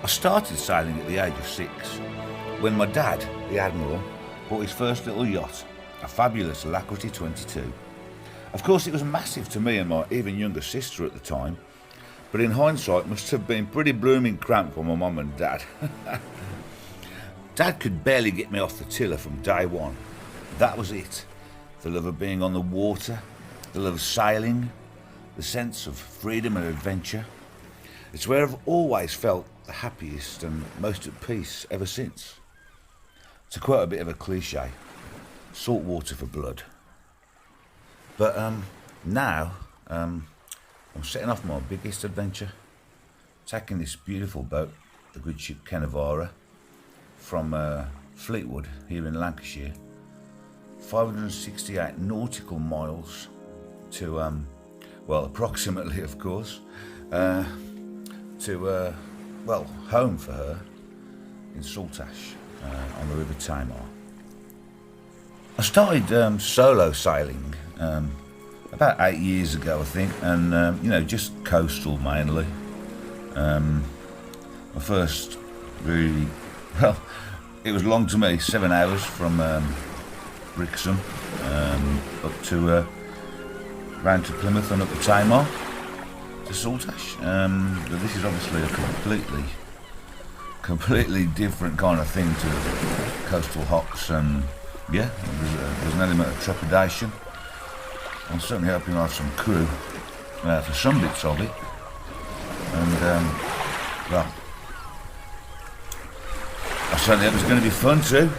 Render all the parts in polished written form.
I started sailing at the age of 6 when my dad, the Admiral, bought his first little yacht, a fabulous Lancashire 22. Of course, it was massive to me and my even younger sister at the time, but in hindsight must have been pretty blooming cramped for my mum and dad. Dad could barely get me off the tiller from day one. That was it. The love of being on the water, the love of sailing, the sense of freedom and adventure. It's where I've always felt the happiest and most at peace ever since. To quote a bit of a cliche, salt water for blood. But now, I'm setting off my biggest adventure, taking this beautiful boat, the good ship Kenevara, from Fleetwood here in Lancashire, 568 nautical miles to, well, approximately, of course, to, well, home for her in Saltash on the River Tamar. I started solo sailing about 8 years ago, I think, and you know, just coastal mainly. My first really, well, it was long to me, 7 hours from Brixham up to round to Plymouth and up the Tamar to Saltash. But this is obviously a completely different kind of thing to coastal hops, and yeah, there's an element of trepidation. I'm certainly hoping I have some crew for some bits of it, and well, I certainly hope it's going to be fun too.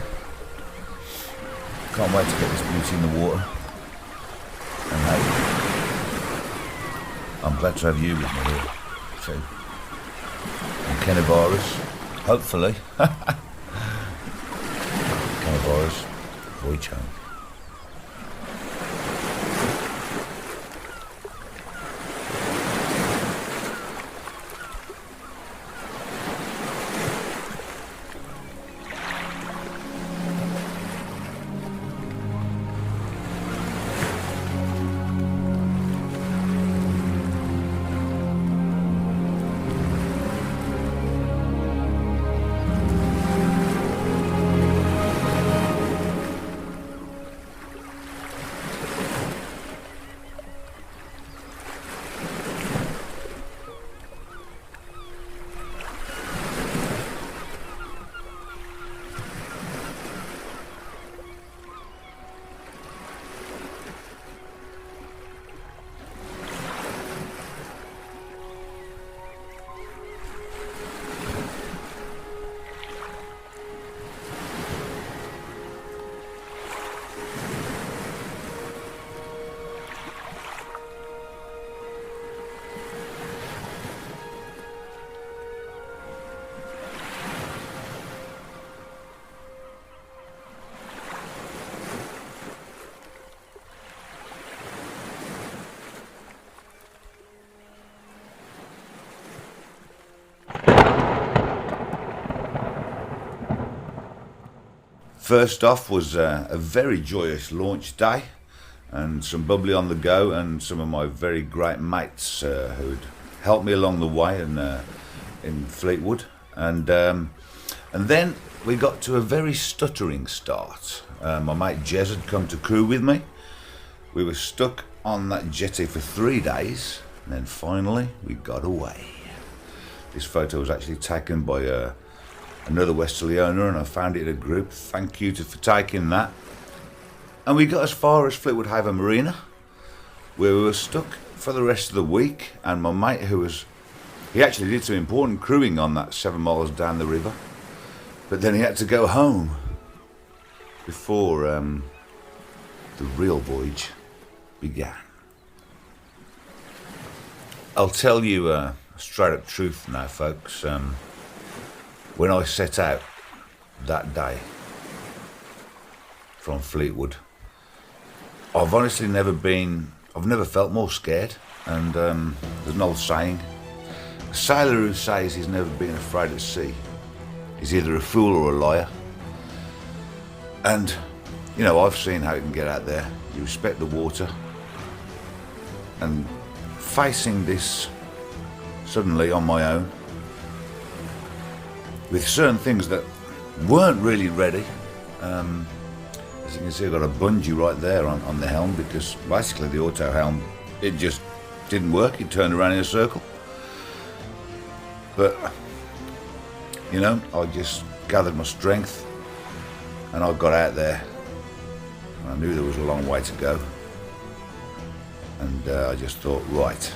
Can't wait to get this beauty in the water, and hey, I'm glad to have you with me here too. And Kenevara's, hopefully. Kenevara's voyage home. First off was a very joyous launch day, and some bubbly on the go, and some of my very great mates who'd helped me along the way in Fleetwood, and then we got to a very stuttering start. My mate Jez had come to crew with me. We were stuck on that jetty for 3 days, and then finally we got away. This photo was actually taken by another westerly owner, and I found it in a group. Thank you for taking that. And we got as far as Fleetwood Haven Marina, where we were stuck for the rest of the week. And my mate, he actually did some important crewing on that 7 miles down the river, but then he had to go home before the real voyage began. I'll tell you a straight up truth now, folks. When I set out that day from Fleetwood, I've honestly never felt more scared. And there's an old saying, a sailor who says he's never been afraid at sea is either a fool or a liar. And, you know, I've seen how you can get out there. You respect the water, and facing this suddenly on my own, with certain things that weren't really ready. As you can see, I've got a bungee right there on the helm, because basically the auto helm, it just didn't work. It turned around in a circle. But, you know, I just gathered my strength and I got out there. I knew there was a long way to go. And I just thought, right,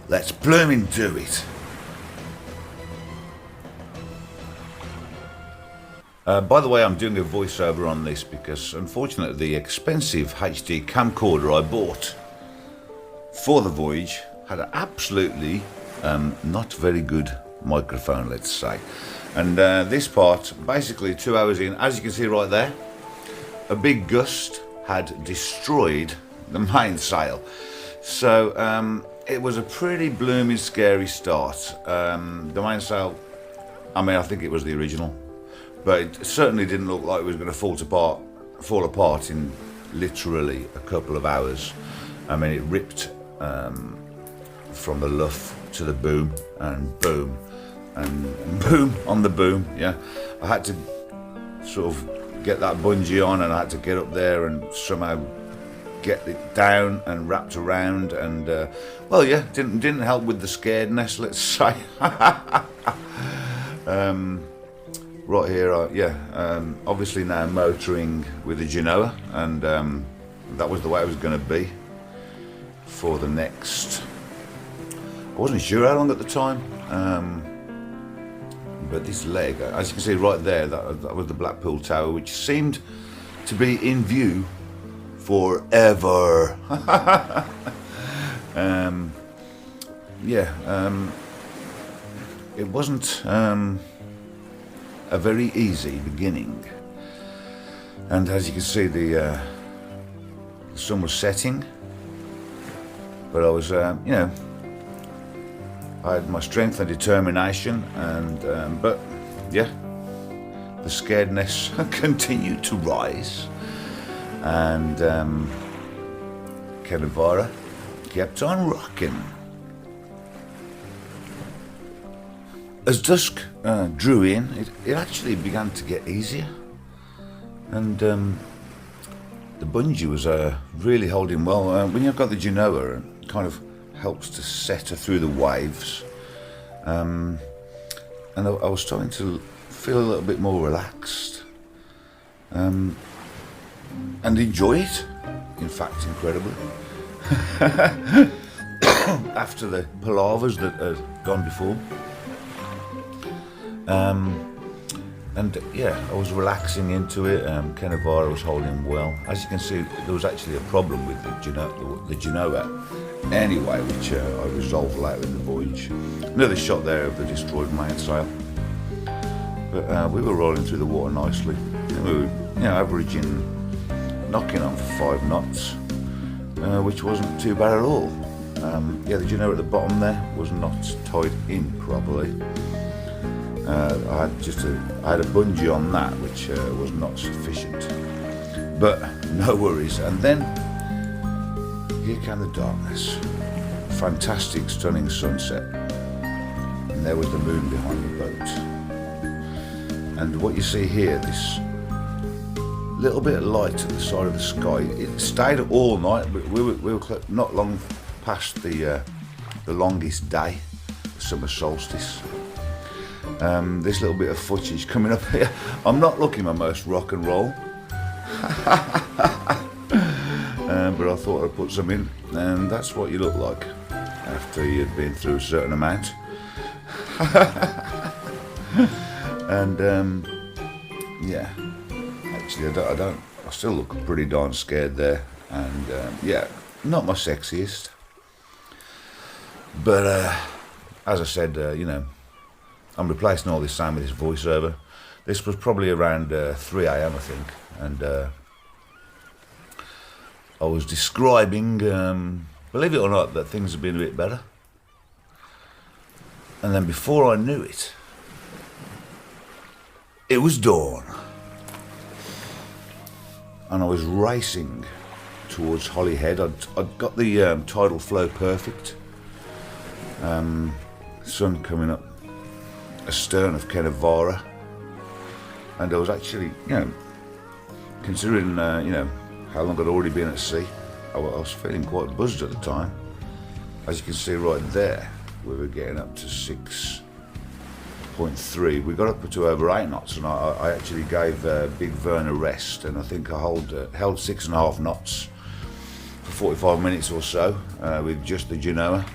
let's blooming do it. By the way, I'm doing a voiceover on this because, unfortunately, the expensive HD camcorder I bought for the Voyage had an absolutely not very good microphone, let's say. And this part, basically 2 hours in, as you can see right there, a big gust had destroyed the mainsail. So it was a pretty blooming scary start. The mainsail, I mean, I think it was the original, but it certainly didn't look like it was going to fall apart in literally a couple of hours. I mean, it ripped from the luff to the boom, and boom, and boom on the boom. Yeah, I had to sort of get that bungee on, and I had to get up there and somehow get it down and wrapped around, and well, yeah, didn't help with the scaredness, let's say. Right here, obviously now motoring with a Genoa, and that was the way it was going to be for the next, I wasn't sure how long at the time, but this leg, as you can see right there, that was the Blackpool Tower, which seemed to be in view forever. It wasn't a very easy beginning, and as you can see, the sun was setting, but I was, you know, I had my strength and determination, and but yeah, the scaredness continued to rise, and Kenevara kept on rocking. As dusk drew in, it actually began to get easier, and the bungee was really holding well. When you've got the Genoa, it kind of helps to set her through the waves, and I was starting to feel a little bit more relaxed, and enjoy it, in fact, incredibly. After the palavers that had gone before. And yeah, I was relaxing into it. Kenevara was holding well. As you can see, there was actually a problem with the Genoa anyway, which I resolved later in the voyage. Another shot there of the destroyed mainsail. But we were rolling through the water nicely. We were, you know, averaging, knocking on for 5 knots, which wasn't too bad at all. Yeah, the Genoa at the bottom there was not tied in properly. I had a bungee on that, which was not sufficient, but no worries. And then here came the darkness. Fantastic, stunning sunset, and there was the moon behind the boat. And what you see here, this little bit of light at the side of the sky, it stayed all night, but we were not long past the longest day, the summer solstice. This little bit of footage coming up here. I'm not looking my most rock and roll, but I thought I'd put some in, and that's what you look like after you've been through a certain amount. And yeah, actually I still look pretty darn scared there, and yeah, not my sexiest, but as I said, you know, I'm replacing all this sound with this voiceover. This was probably around 3 AM, I think, and I was describing, believe it or not, that things have been a bit better. And then before I knew it, it was dawn. And I was racing towards Holyhead. I'd got the tidal flow perfect. Sun coming up. A astern of Kenevara, and I was actually, considering, how long I'd already been at sea, I was feeling quite buzzed at the time. As you can see right there, we were getting up to 6.3. We got up to over 8 knots, and I actually gave Big Vern a rest, and I think I held 6.5 knots for 45 minutes or so with just the Genoa.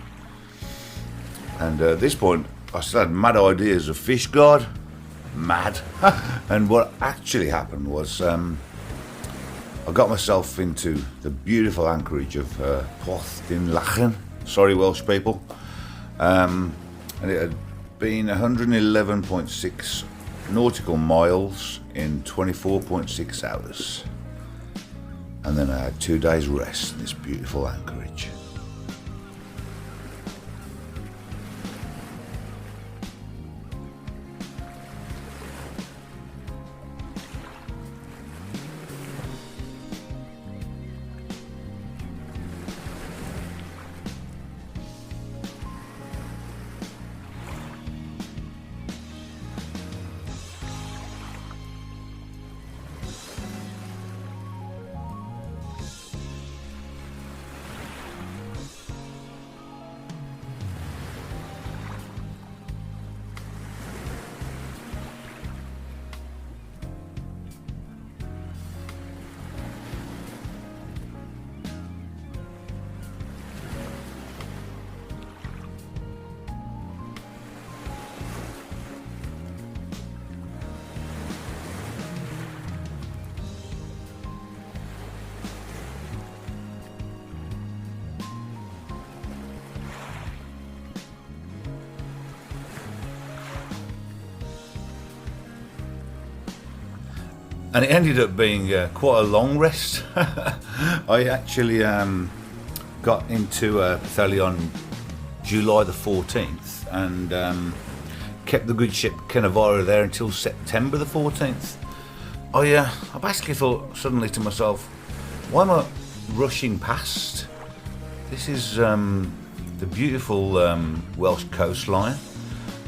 And at this point, I still had mad ideas of fish guard, mad. And what actually happened was I got myself into the beautiful anchorage of Pwllheli. Sorry, Welsh people. And it had been 111.6 nautical miles in 24.6 hours. And then I had 2 days rest in this beautiful anchorage. And it ended up being quite a long rest. I actually got into Pwllheli on July the 14th and kept the good ship Kenevara there until September the 14th. I basically thought suddenly to myself, why am I rushing past? This is the beautiful Welsh coastline,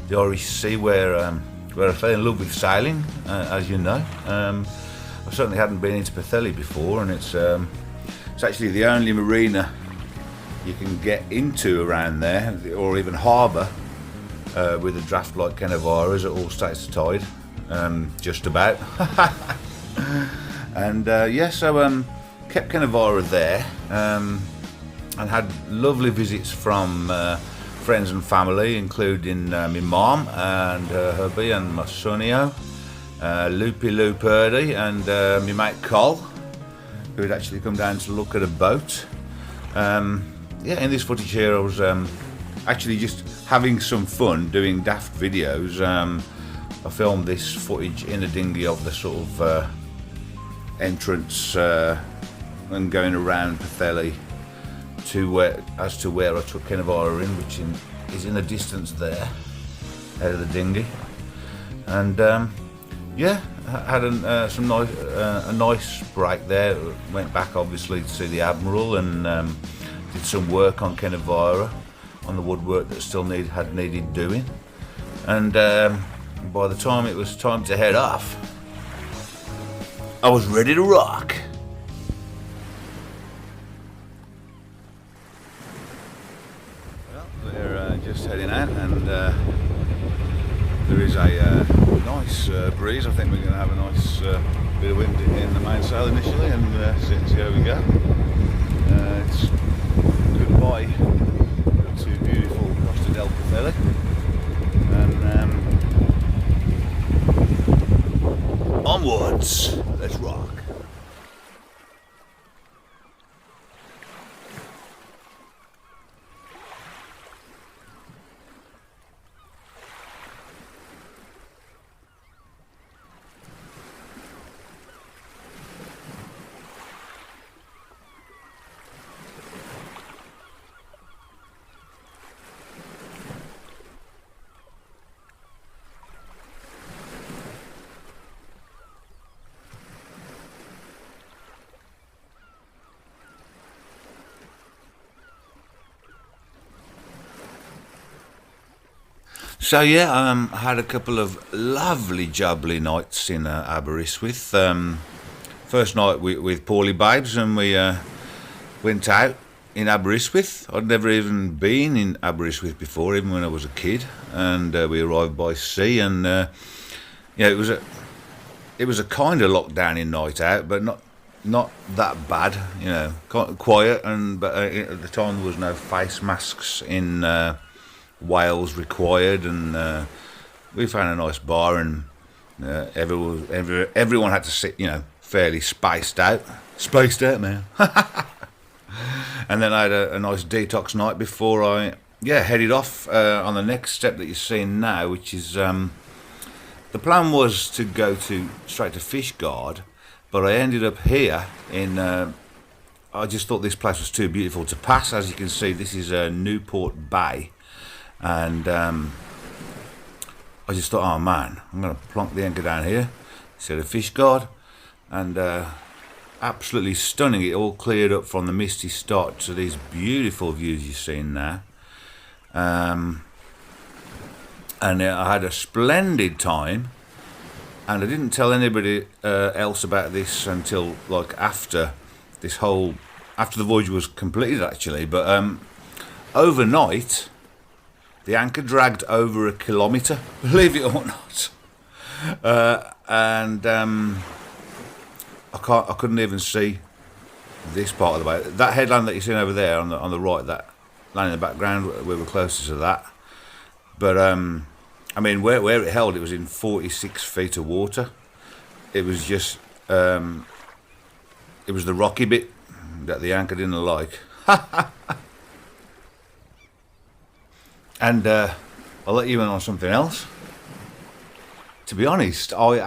the Irish Sea, where I fell in love with sailing, as you know. I certainly hadn't been into Pwllheli before, and it's actually the only marina you can get into around there, or even harbour, with a draft like Kenevara's at all states of tide, just about. And so kept Kenevara there, and had lovely visits from friends and family, including my mum and her hubby and my sonio, Loopy Lou Purdy, and my mate Col, who had actually come down to look at a boat. In this footage here I was actually just having some fun doing daft videos. I filmed this footage in a dinghy of the sort of entrance and going around Pwllheli to where I took Kenevara in, which is in the distance there, out of the dinghy. And had a nice break there. Went back obviously to see the Admiral and did some work on Kenevara, on the woodwork that still needed doing. And by the time it was time to head off, I was ready to rock. Well, we're just heading out, and there is a nice breeze. I think we're going to have a nice bit of wind in the mainsail initially, and see how we go. It's goodbye to beautiful Costa del Pwllheli, and onwards, let's rock. So yeah, I had a couple of lovely jubbly nights in Aberystwyth. First night with Pwllheli babes, and we went out in Aberystwyth. I'd never even been in Aberystwyth before, even when I was a kid. And we arrived by sea, and it was a kind of lockdown-in night out, but not that bad. Quiet, but at the time there was no face masks in Wales required, and we found a nice bar, and everyone had to sit, fairly spaced out, man. And then I had a nice detox night before I headed off on the next step that you're seeing now, which is the plan was to go straight to Fishguard, but I ended up here in. I just thought this place was too beautiful to pass. As you can see, this is Newport Bay. And I just thought, oh man, I'm going to plonk the anchor down here instead of Fishguard. And absolutely stunning. It all cleared up from the misty start to these beautiful views you're seeing now. And I had a splendid time. And I didn't tell anybody else about this until after the voyage was completed, actually. But overnight, the anchor dragged over 1 kilometre, believe it or not, and I couldn't even see this part of the boat. That headland that you're seeing over there on the right, that land in the background, we were closest to that. But where it held, it was in 46 feet of water. It was just it was the rocky bit that the anchor didn't like. And I'll let you in on something else. To be honest, I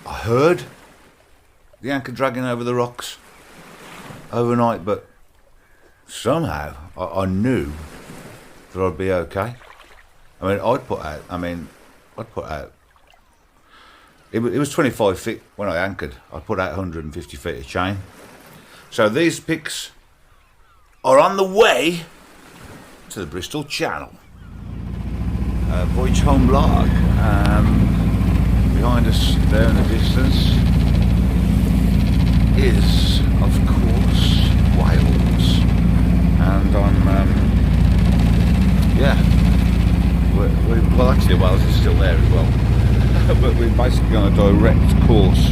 heard the anchor dragging over the rocks overnight, but somehow I knew that I'd be okay. I'd put out. It was 25 feet when I anchored. I put out 150 feet of chain. So these pics are on the way to the Bristol Channel. Voyage home log. Behind us there in the distance is, of course, Wales. And actually Wales is still there as well. But we're basically on a direct course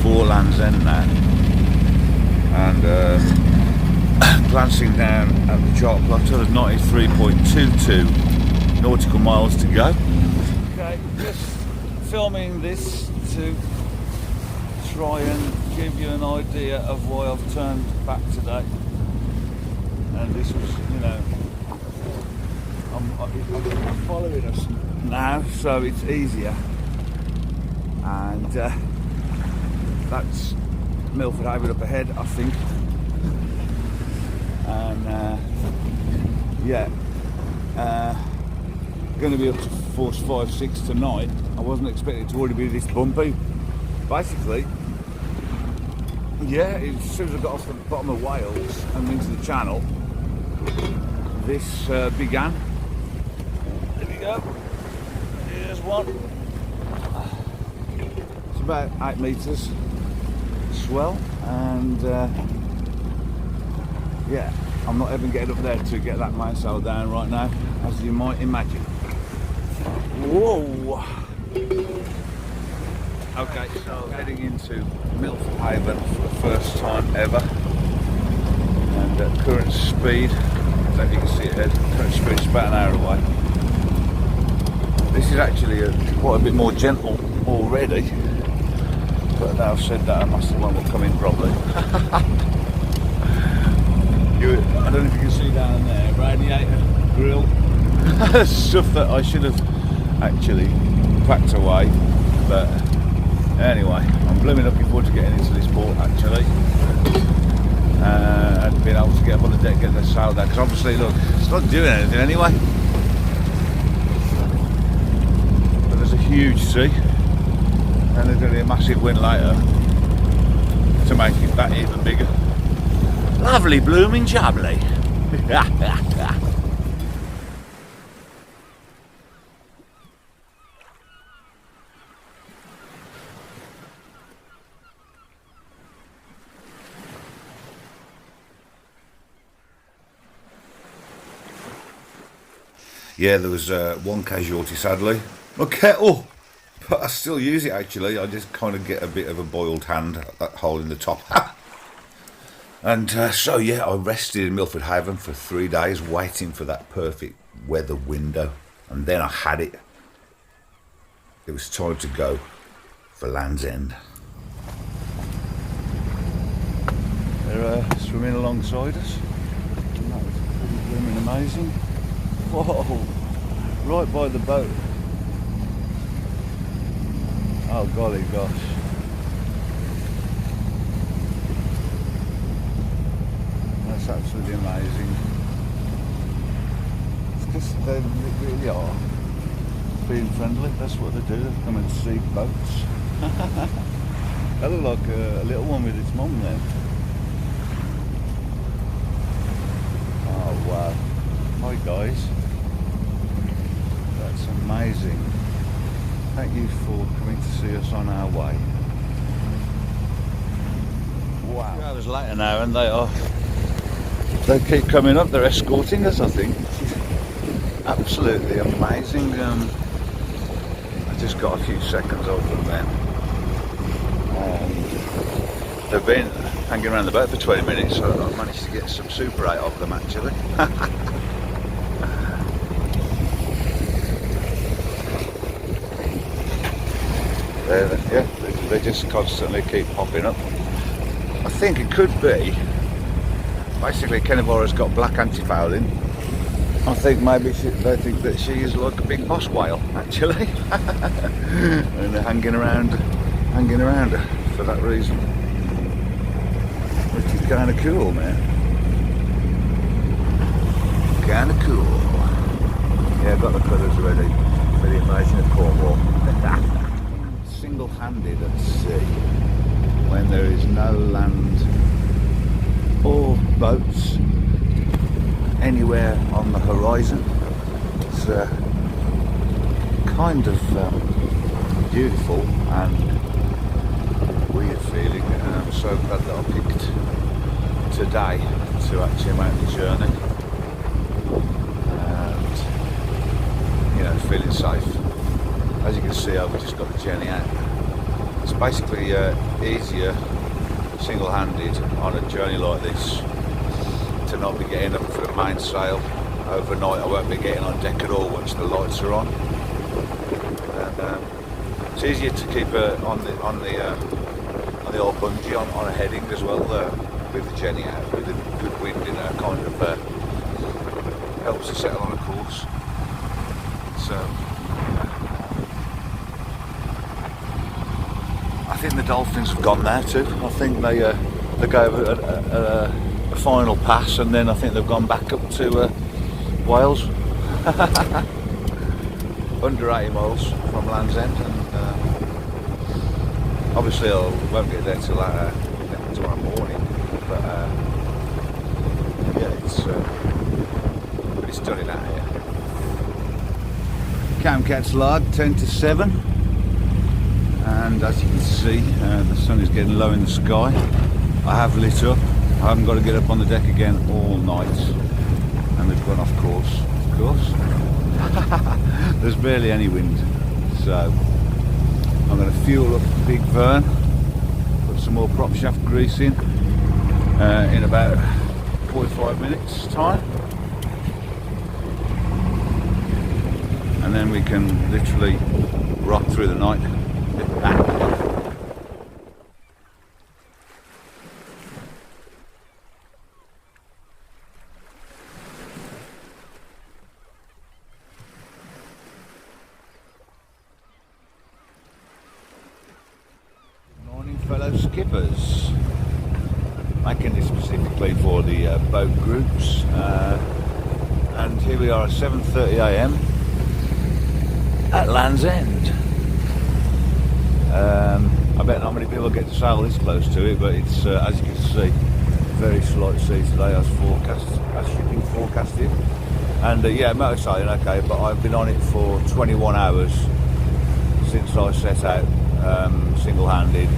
for Land's End now. And glancing down at the chart plotter, there's 93.22 nautical miles to go. Okay, just filming this to try and give you an idea of why I've turned back today. And this was, I'm following us now, so it's easier. And that's Milford Haven up ahead, I think. And going to be up to force 5-6 tonight. I wasn't expecting it to already be this bumpy. Basically, as soon as I got off the bottom of Wales and into the channel, this began. There we go. Here's one. It's about 8 metres swell, and I'm not even getting up there to get that mainsail down right now, as you might imagine. Whoa! Okay, so heading into Milford Haven for the first time ever, and at current speed, I don't know if you can see it ahead, current speed is about an hour away. This is actually quite a bit more gentle already, but now I've said that, I must have one will come in probably. I don't know if you can see down there, radiator, grill, stuff that I should have actually packed away, but anyway, I'm blooming looking forward to getting into this port actually, and being able to get up on the deck, get the sail down, because obviously look, it's not doing anything anyway, but there's a huge sea, and there's going to be a massive wind later to make it that even bigger. Lovely blooming jubbly. Yeah, there was one casualty, sadly. My kettle! But I still use it, actually. I just kind of get a bit of a boiled hand at that hole in the top. And so, yeah, I rested in Milford Haven for 3 days, waiting for that perfect weather window. And then I had it. It was time to go for Land's End. They're swimming alongside us. And that was pretty blooming amazing. Whoa! Right by the boat. Oh golly gosh. That's absolutely amazing. It's because they really are being friendly. That's what they do. They come and see boats. That looked like a little one with its mum then. Oh wow. Hi guys. That's amazing. Thank you for coming to see us on our way. Wow. 2 hours later now and they keep coming up. They're escorting us, I think. Absolutely amazing. I just got a few seconds of them then. They've been hanging around the boat for 20 minutes, so I managed to get some Super 8 of them actually. Yeah, they just constantly keep popping up. I think it could be, basically Kenevara's got black anti-fouling. I think maybe they think that she is like a big boss whale actually. And they're hanging around for that reason. Which is kind of cool, man. Kind of cool. Yeah, I've got the colours ready for the invasion of Cornwall. Single-handed at sea, when there is no land or boats anywhere on the horizon. It's kind of beautiful and weird feeling, and I'm so glad that I picked today to actually make the journey and, you know, feeling safe. As you can see, I've just got the journey out. It's basically easier single-handed on a journey like this to not be getting up for the mainsail overnight. I won't be getting on deck at all once the lights are on. And, it's easier to keep on the old bungee on a heading as well with the journey out, with the good wind in it, kind of helps to settle on a course. So. I think the dolphins have gone there too. I think they gave a final pass, and then I think they've gone back up to Wales. Under 80 miles from Land's End, and obviously I won't get there till tomorrow morning. But yeah, it's stunning out here. Camcat's log 10 to 7. And as you can see, the sun is getting low in the sky. I have lit up. I haven't got to get up on the deck again all night. And we've gone off course, of course. There's barely any wind. So I'm going to fuel up Big Vern, put some more prop shaft grease in about 45 minutes time. And then we can literally rock through the night. Morning, fellow skippers. Making this specifically for the boat groups, and here we are at 7:30 AM at Land's End. I bet not many people get to sail this close to it, but it's as you can see, very slight sea today as shipping forecasted. And yeah, motor sailing okay, but I've been on it for 21 hours since I set out single-handed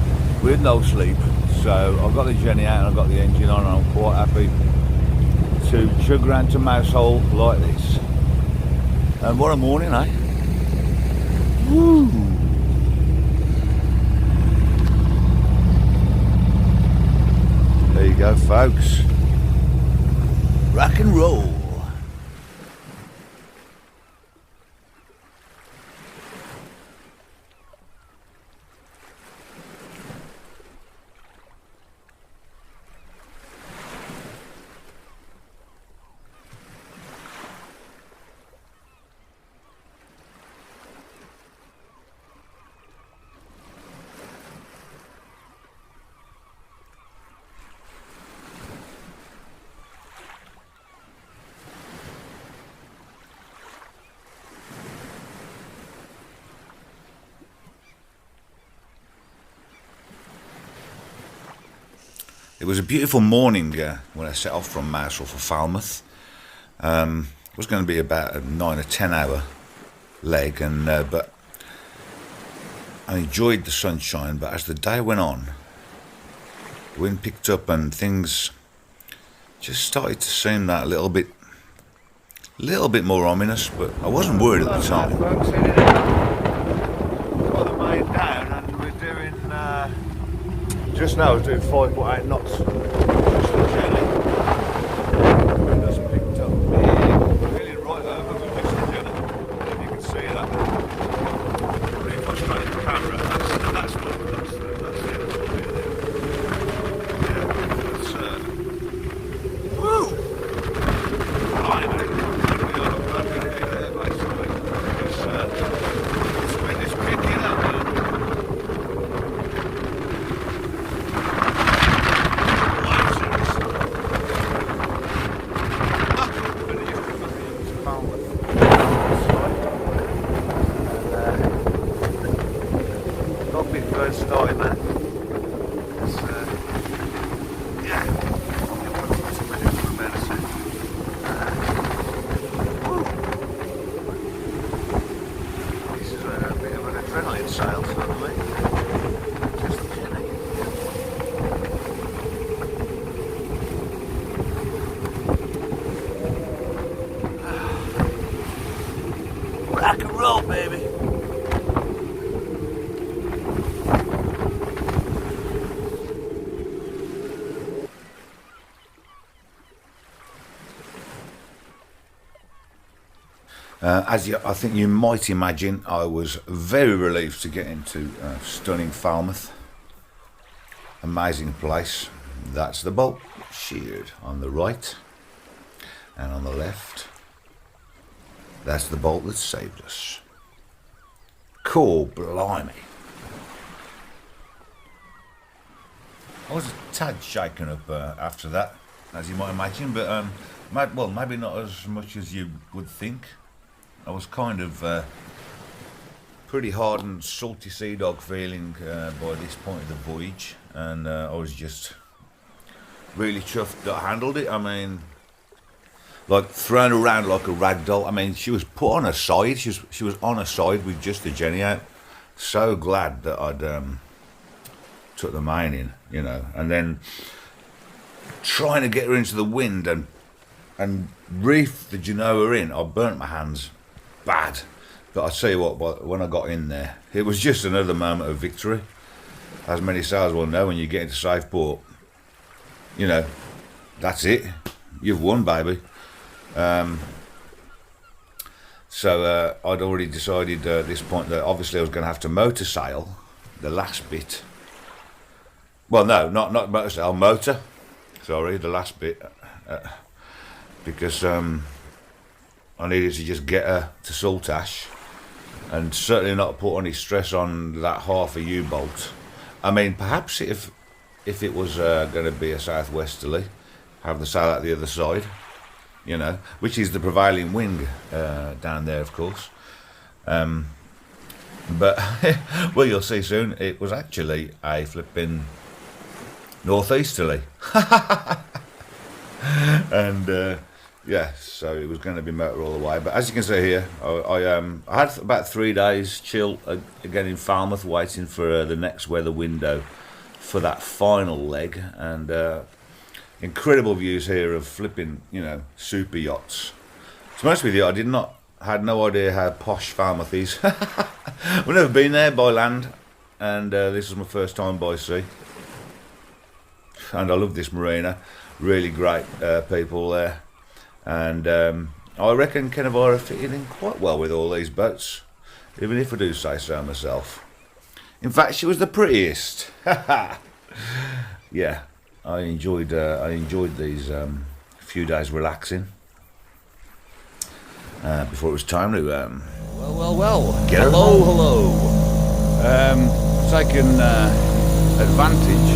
with no sleep. So I've got the Jenny out and I've got the engine on, and I'm quite happy to chug around to Mousehole like this. And what a morning, eh? Woo! There you go, folks. Rock and roll. It was a beautiful morning when I set off from Marshall for Falmouth. It was going to be about a 9 or 10 hour leg, and but I enjoyed the sunshine. But as the day went on, the wind picked up and things just started to seem that a little bit more ominous. But I wasn't worried at the time. Folks, got the main down, and we're doing. Just now I was doing 5.8 knots. Just the jelly. Wind has picked up. Really right over the just the jelly. You can see that. If I straight the camera, that's it. That's it. Yeah, woo! Blimey. This wind is picking up. Rock and roll, baby. I think you might imagine, I was very relieved to get into stunning Falmouth. Amazing place. That's the bolt sheared on the right, and on the left, that's the bolt that saved us. Cool, blimey. I was a tad shaken up after that, as you might imagine, but well, maybe not as much as you would think. I was kind of pretty hard and salty seadog feeling by this point of the voyage, and I was just really chuffed that I handled it. I mean, like thrown around like a rag doll. I mean, she was put on her side. She was on her side with just the jenny out. So glad that I'd took the main in, you know, and then trying to get her into the wind and reef the Genoa in. I burnt my hands bad, but I tell you what, when I got in there, it was just another moment of victory. As many sailors will know, when you get into safe port, you know, that's it. You've won, baby. So I'd already decided at this point that obviously I was going to have to motor sail the last bit. Well, no, not motor sail, motor. Sorry, the last bit, because I needed to just get her to Saltash, and certainly not put any stress on that half a U-bolt. I mean, perhaps if it was going to be a southwesterly, have the sail out the other side, you know, which is the prevailing wind down there, of course. But well, you'll see soon. It was actually a flipping northeasterly, and yeah, so it was going to be motor all the way. But as you can see here, I had about 3 days chill again in Falmouth, waiting for the next weather window for that final leg, and incredible views here of flipping, you know, super yachts. To be honest with you, I did not had no idea how posh Falmouth is. I've never been there by land, and this is my first time by sea. And I love this marina, really great people there. And I reckon Kenevara fitted in quite well with all these boats, even if I do say so myself. In fact, she was the prettiest. Yeah, I enjoyed these few days relaxing before it was time to get hello. Taking advantage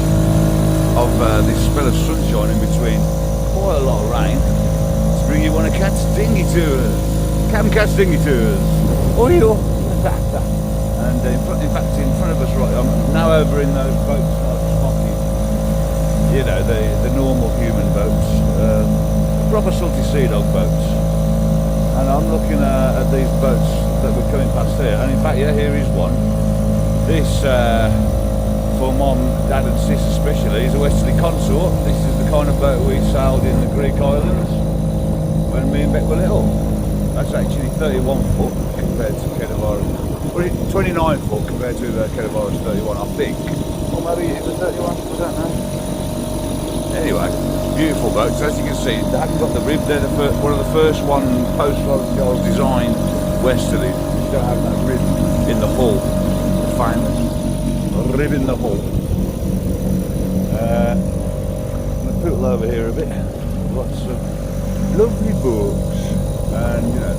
of this spell of sunshine in between quite a lot of rain to bring you one of Cat's dinghy tours. Captain Cat's dinghy tours. Oh, you. And in fact, in front of us, right, I'm now over in those boats I've spotted. You know, the normal human boats, proper salty seadog boats. And I'm looking at these boats that were coming past here. And in fact, yeah, here is one. This, for Mom, Dad and Sis especially, is a westerly consort. This is the kind of boat we sailed in the Greek islands when me and Beck were little. That's actually 31 foot compared to Kenevara. Well, 29 foot compared to Kenevara's 31, I think. Or maybe it was 31, I don't know. Anyway, beautiful boats. As you can see, they haven't got the rib. They're one of the first post-Royal designed westerlies. You don't have that rib in the hull. The famous rib in the hull. I'm going to poodle over here a bit. Lots of lovely books. And, you know,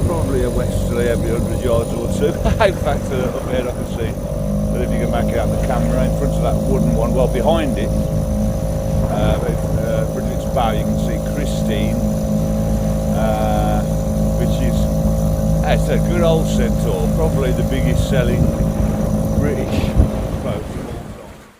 probably a westerly every 100 yards or two. In fact, up here I can see that if you can make out the camera in front of that wooden one, well, behind it, Bridget's bow, you can see Christine, which is, it's a good old Centaur, probably the biggest selling British boat of all time.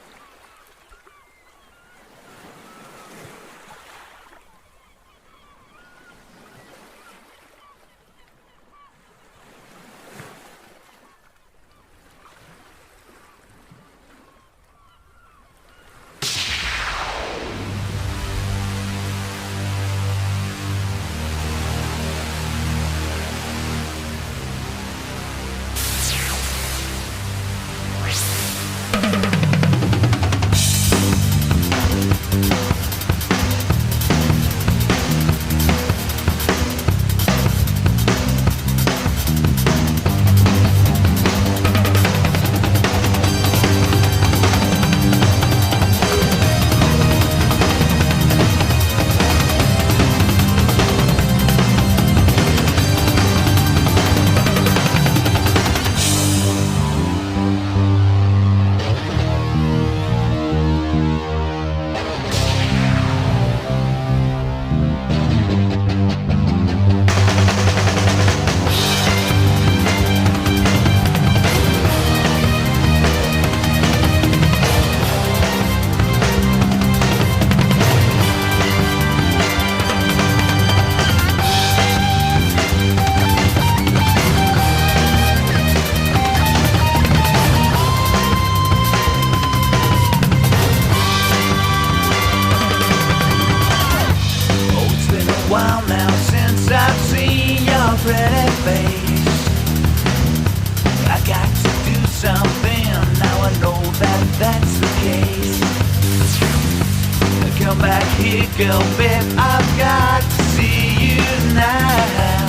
Girl, babe, I've got to see you now.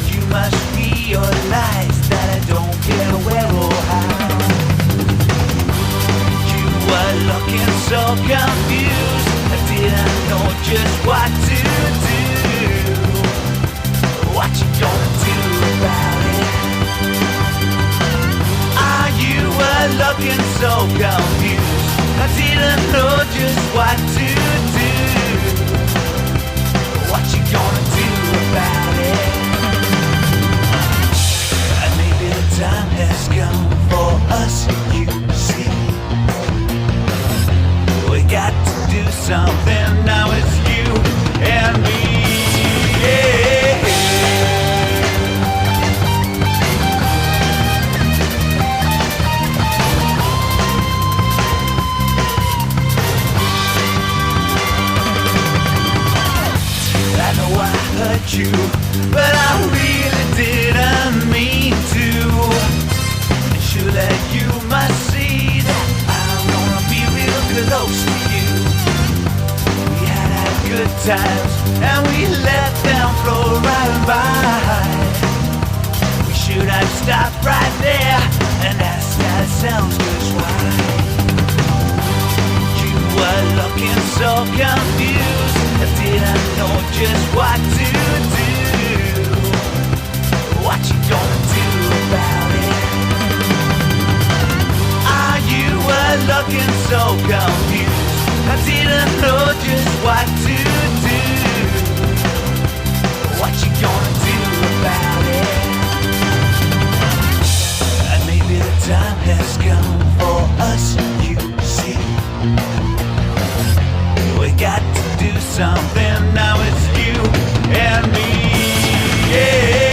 You must realize that I don't care where or how. You were looking so confused, I didn't know just what to do. What you gonna do about it? You were looking so confused, I didn't know just what to do. What you gonna do about it? And maybe the time has come for us, you see. We got to do something, now it's you and me. Yeah. You, but I times, and we let them flow right by. We should have stopped right there and asked ourselves just why. You were looking so confused, I didn't know just what to do. What you gonna do about it? Ah, you were looking so confused, I didn't know just what to do. What you gonna do about it? And maybe the time has come for us, you see. We got to do something, now it's you and me, yeah.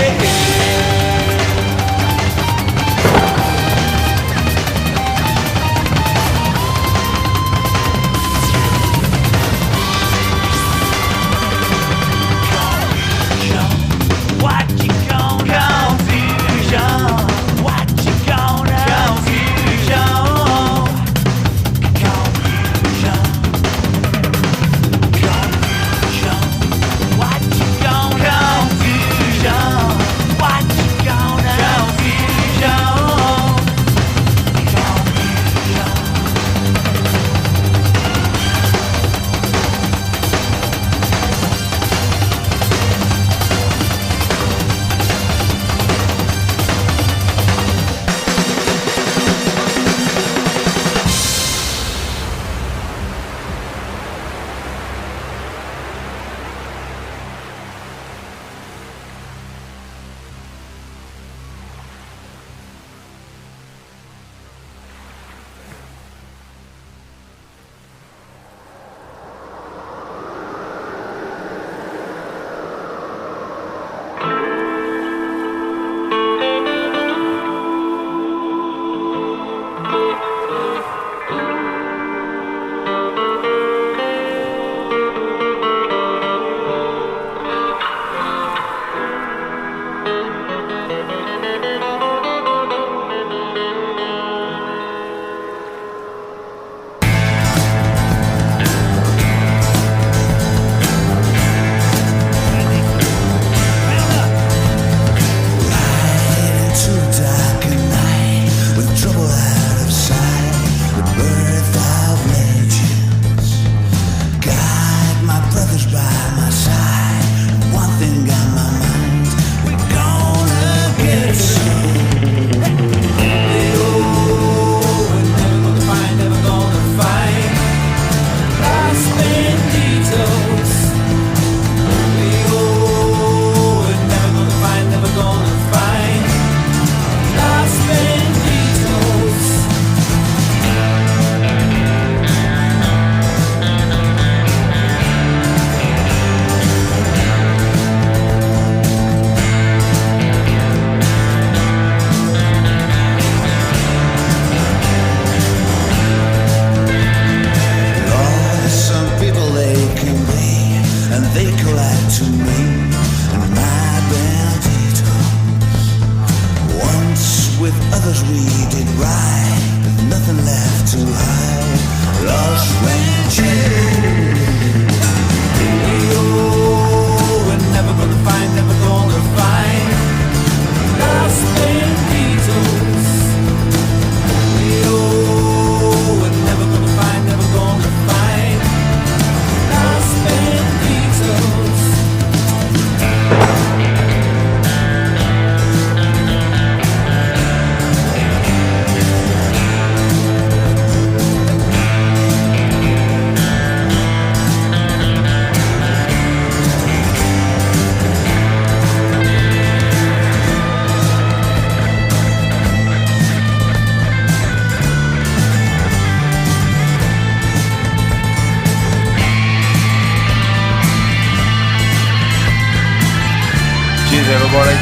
Everybody,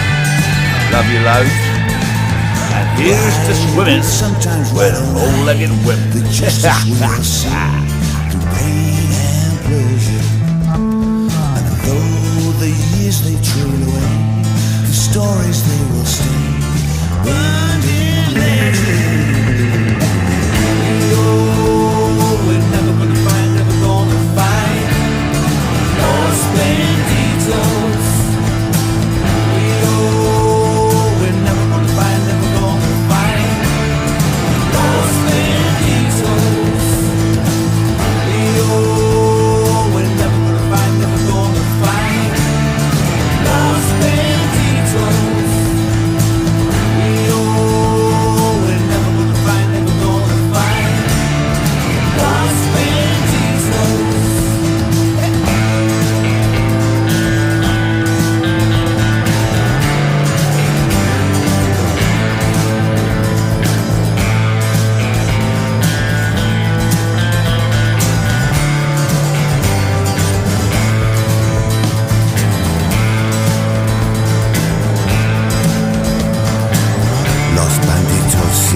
love you loads. And here's to swimming with four-legged women. The justice will see through pain and pleasure. And though the years they trail away, the stories they will stay burned in legend. Oh, we're never gonna find, never gonna find.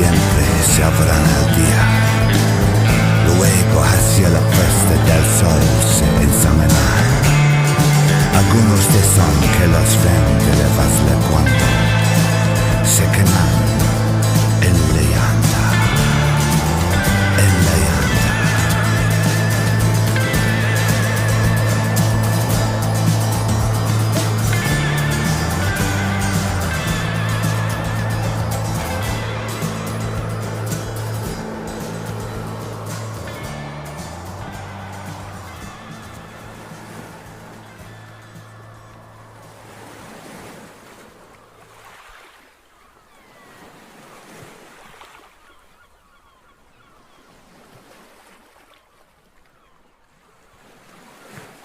siempre se abran al día. Luego hacia la puesta del sol se examinan. Algunos de son que los ven de cuando se queman.